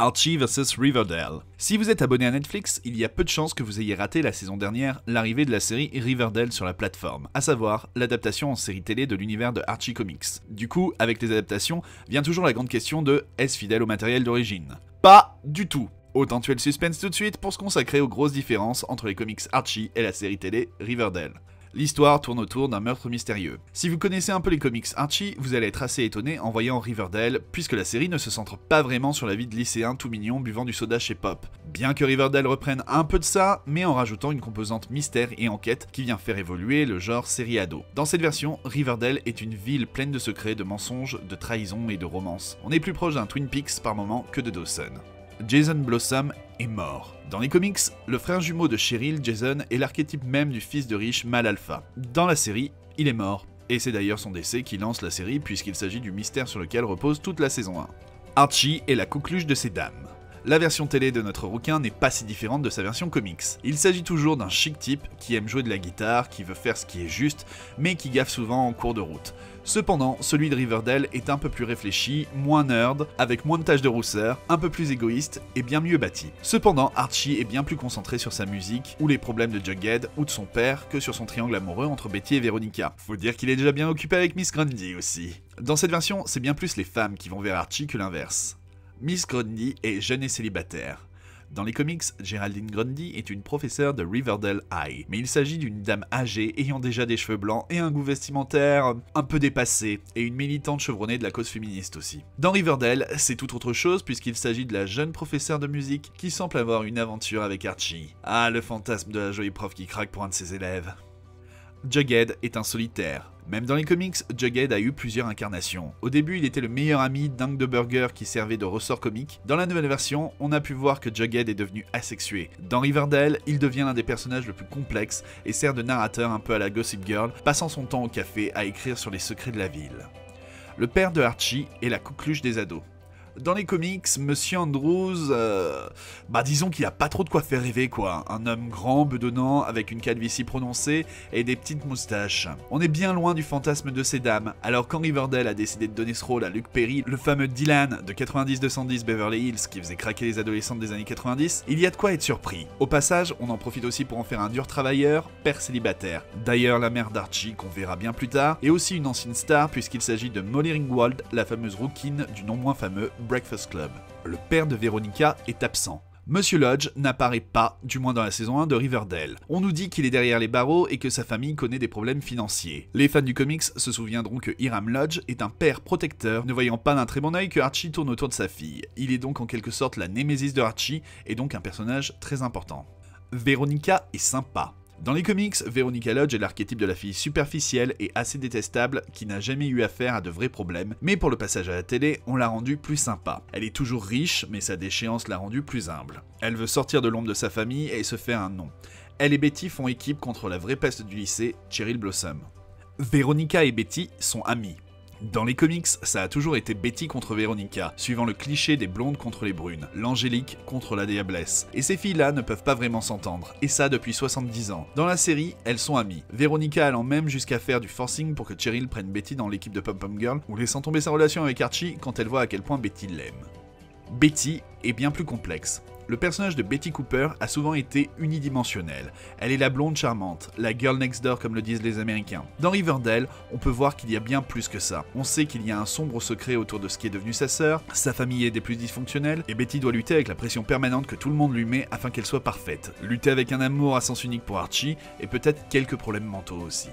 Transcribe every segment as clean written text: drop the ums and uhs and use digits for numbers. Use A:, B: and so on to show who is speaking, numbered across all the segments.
A: Archie vs Riverdale. Si vous êtes abonné à Netflix, il y a peu de chances que vous ayez raté la saison dernière l'arrivée de la série Riverdale sur la plateforme, à savoir l'adaptation en série télé de l'univers de Archie Comics. Du coup, avec les adaptations, vient toujours la grande question de est-ce fidèle au matériel d'origine? Pas du tout. Autant tuer le suspense tout de suite pour se consacrer aux grosses différences entre les comics Archie et la série télé Riverdale. L'histoire tourne autour d'un meurtre mystérieux. Si vous connaissez un peu les comics Archie, vous allez être assez étonné en voyant Riverdale, puisque la série ne se centre pas vraiment sur la vie de lycéen tout mignon buvant du soda chez Pop. Bien que Riverdale reprenne un peu de ça, mais en rajoutant une composante mystère et enquête qui vient faire évoluer le genre série ado. Dans cette version, Riverdale est une ville pleine de secrets, de mensonges, de trahisons et de romances. On est plus proche d'un Twin Peaks par moment que de Dawson. Jason Blossom est mort. Dans les comics, le frère jumeau de Cheryl, Jason, est l'archétype même du fils de riche mâle alpha. Dans la série, il est mort, et c'est d'ailleurs son décès qui lance la série puisqu'il s'agit du mystère sur lequel repose toute la saison 1. Archie est la coqueluche de ces dames. La version télé de notre rouquin n'est pas si différente de sa version comics. Il s'agit toujours d'un chic type qui aime jouer de la guitare, qui veut faire ce qui est juste, mais qui gaffe souvent en cours de route. Cependant, celui de Riverdale est un peu plus réfléchi, moins nerd, avec moins de taches de rousseur, un peu plus égoïste et bien mieux bâti. Cependant, Archie est bien plus concentré sur sa musique, ou les problèmes de Jughead, ou de son père, que sur son triangle amoureux entre Betty et Veronica. Faut dire qu'il est déjà bien occupé avec Miss Grundy aussi. Dans cette version, c'est bien plus les femmes qui vont vers Archie que l'inverse. Miss Grundy est jeune et célibataire. Dans les comics, Geraldine Grundy est une professeure de Riverdale High, mais il s'agit d'une dame âgée ayant déjà des cheveux blancs et un goût vestimentaire un peu dépassé, et une militante chevronnée de la cause féministe aussi. Dans Riverdale, c'est tout autre chose puisqu'il s'agit de la jeune professeure de musique qui semble avoir une aventure avec Archie. Ah, le fantasme de la jolie prof qui craque pour un de ses élèves. Jughead est un solitaire. Même dans les comics, Jughead a eu plusieurs incarnations. Au début, il était le meilleur ami d'Hank the Burger qui servait de ressort comique. Dans la nouvelle version, on a pu voir que Jughead est devenu asexué. Dans Riverdale, il devient l'un des personnages le plus complexes et sert de narrateur un peu à la Gossip Girl, passant son temps au café à écrire sur les secrets de la ville. Le père de Archie est la coqueluche des ados. Dans les comics, Monsieur Andrews, disons qu'il a pas trop de quoi faire rêver quoi. Un homme grand, bedonnant, avec une calvitie prononcée et des petites moustaches. On est bien loin du fantasme de ces dames, alors quand Riverdale a décidé de donner ce rôle à Luke Perry, le fameux Dylan de 90-210 Beverly Hills qui faisait craquer les adolescentes des années 90, il y a de quoi être surpris. Au passage, on en profite aussi pour en faire un dur travailleur, père célibataire. D'ailleurs, la mère d'Archie, qu'on verra bien plus tard, est aussi une ancienne star puisqu'il s'agit de Molly Ringwald, la fameuse rouquine du non moins fameux Breakfast Club. Le père de Veronica est absent. Monsieur Lodge n'apparaît pas, du moins dans la saison 1 de Riverdale. On nous dit qu'il est derrière les barreaux et que sa famille connaît des problèmes financiers. Les fans du comics se souviendront que Hiram Lodge est un père protecteur, ne voyant pas d'un très bon œil que Archie tourne autour de sa fille. Il est donc en quelque sorte la némésis de Archie et donc un personnage très important. Veronica est sympa. Dans les comics, Veronica Lodge est l'archétype de la fille superficielle et assez détestable qui n'a jamais eu affaire à de vrais problèmes, mais pour le passage à la télé, on l'a rendue plus sympa. Elle est toujours riche, mais sa déchéance l'a rendue plus humble. Elle veut sortir de l'ombre de sa famille et se faire un nom. Elle et Betty font équipe contre la vraie peste du lycée, Cheryl Blossom. Veronica et Betty sont amies. Dans les comics, ça a toujours été Betty contre Veronica, suivant le cliché des blondes contre les brunes, l'angélique contre la diablesse. Et ces filles-là ne peuvent pas vraiment s'entendre, et ça depuis 70 ans. Dans la série, elles sont amies, Veronica allant même jusqu'à faire du forcing pour que Cheryl prenne Betty dans l'équipe de Pom Pom Girl, ou laissant tomber sa relation avec Archie quand elle voit à quel point Betty l'aime. Betty est bien plus complexe. Le personnage de Betty Cooper a souvent été unidimensionnel. Elle est la blonde charmante, la girl next door comme le disent les Américains. Dans Riverdale, on peut voir qu'il y a bien plus que ça. On sait qu'il y a un sombre secret autour de ce qui est devenu sa sœur, sa famille est des plus dysfonctionnelles, et Betty doit lutter avec la pression permanente que tout le monde lui met afin qu'elle soit parfaite. Lutter avec un amour à sens unique pour Archie, et peut-être quelques problèmes mentaux aussi.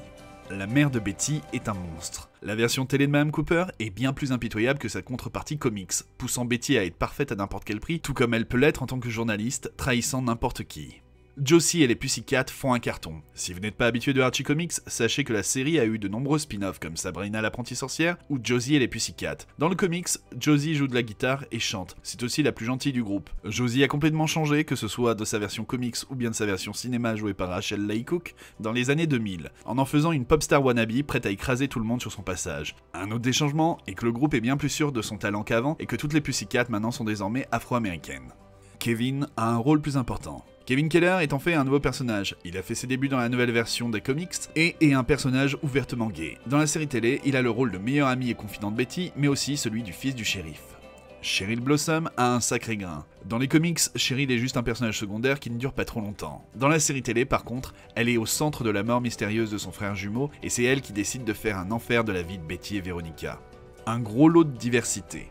A: La mère de Betty est un monstre. La version télé de Madame Cooper est bien plus impitoyable que sa contrepartie comics, poussant Betty à être parfaite à n'importe quel prix, tout comme elle peut l'être en tant que journaliste, trahissant n'importe qui. Josie et les Pussycats font un carton. Si vous n'êtes pas habitué de Archie Comics, sachez que la série a eu de nombreux spin-offs comme Sabrina l'apprentie sorcière ou Josie et les Pussycats. Dans le comics, Josie joue de la guitare et chante. C'est aussi la plus gentille du groupe. Josie a complètement changé, que ce soit de sa version comics ou bien de sa version cinéma jouée par Rachel Leigh Cook, dans les années 2000, en faisant une pop star wannabe prête à écraser tout le monde sur son passage. Un autre des changements est que le groupe est bien plus sûr de son talent qu'avant et que toutes les Pussycats maintenant sont désormais afro-américaines. Kevin a un rôle plus important. Kevin Keller est en fait un nouveau personnage. Il a fait ses débuts dans la nouvelle version des comics et est un personnage ouvertement gay. Dans la série télé, il a le rôle de meilleur ami et confident de Betty, mais aussi celui du fils du shérif. Cheryl Blossom a un sacré grain. Dans les comics, Cheryl est juste un personnage secondaire qui ne dure pas trop longtemps. Dans la série télé, par contre, elle est au centre de la mort mystérieuse de son frère jumeau, et c'est elle qui décide de faire un enfer de la vie de Betty et Veronica. Un gros lot de diversité.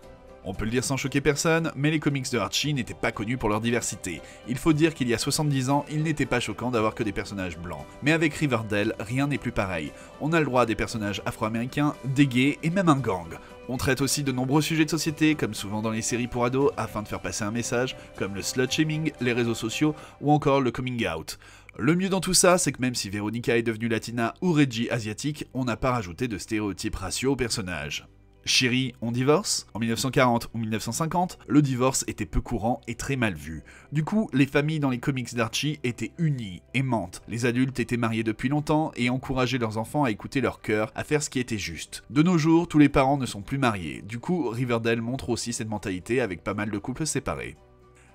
A: On peut le dire sans choquer personne, mais les comics de Archie n'étaient pas connus pour leur diversité. Il faut dire qu'il y a 70 ans, il n'était pas choquant d'avoir que des personnages blancs. Mais avec Riverdale, rien n'est plus pareil. On a le droit à des personnages afro-américains, des gays et même un gang. On traite aussi de nombreux sujets de société, comme souvent dans les séries pour ados, afin de faire passer un message, comme le slut-shaming, les réseaux sociaux ou encore le coming out. Le mieux dans tout ça, c'est que même si Veronica est devenue latina ou Reggie asiatique, on n'a pas rajouté de stéréotypes raciaux aux personnages. Chérie, on divorce? En 1940 ou 1950, le divorce était peu courant et très mal vu. Du coup, les familles dans les comics d'Archie étaient unies, aimantes. Les adultes étaient mariés depuis longtemps et encourageaient leurs enfants à écouter leur cœur, à faire ce qui était juste. De nos jours, tous les parents ne sont plus mariés. Du coup, Riverdale montre aussi cette mentalité avec pas mal de couples séparés.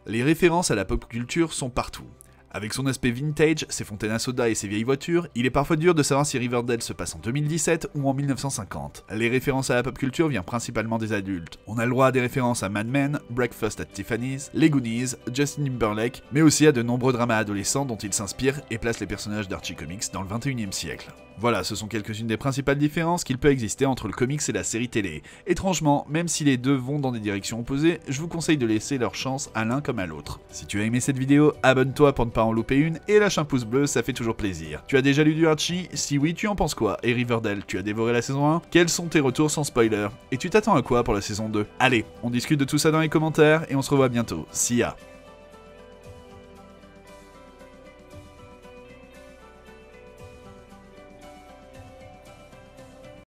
A: Les références à la pop culture sont partout. Avec son aspect vintage, ses fontaines à soda et ses vieilles voitures, il est parfois dur de savoir si Riverdale se passe en 2017 ou en 1950. Les références à la pop culture viennent principalement des adultes. On a le droit à des références à Mad Men, Breakfast at Tiffany's, les Goonies, Justin Timberlake, mais aussi à de nombreux dramas adolescents dont il s'inspire et place les personnages d'Archie Comics dans le 21e siècle. Voilà, ce sont quelques-unes des principales différences qu'il peut exister entre le comics et la série télé. Étrangement, même si les deux vont dans des directions opposées, je vous conseille de laisser leur chance à l'un comme à l'autre. Si tu as aimé cette vidéo, abonne-toi pour ne pas en louper une et lâche un pouce bleu, ça fait toujours plaisir. Tu as déjà lu du Archie? Si oui, tu en penses quoi? Et Riverdale, tu as dévoré la saison 1? Quels sont tes retours sans spoiler? Et tu t'attends à quoi pour la saison 2? Allez, on discute de tout ça dans les commentaires et on se revoit bientôt. See ya!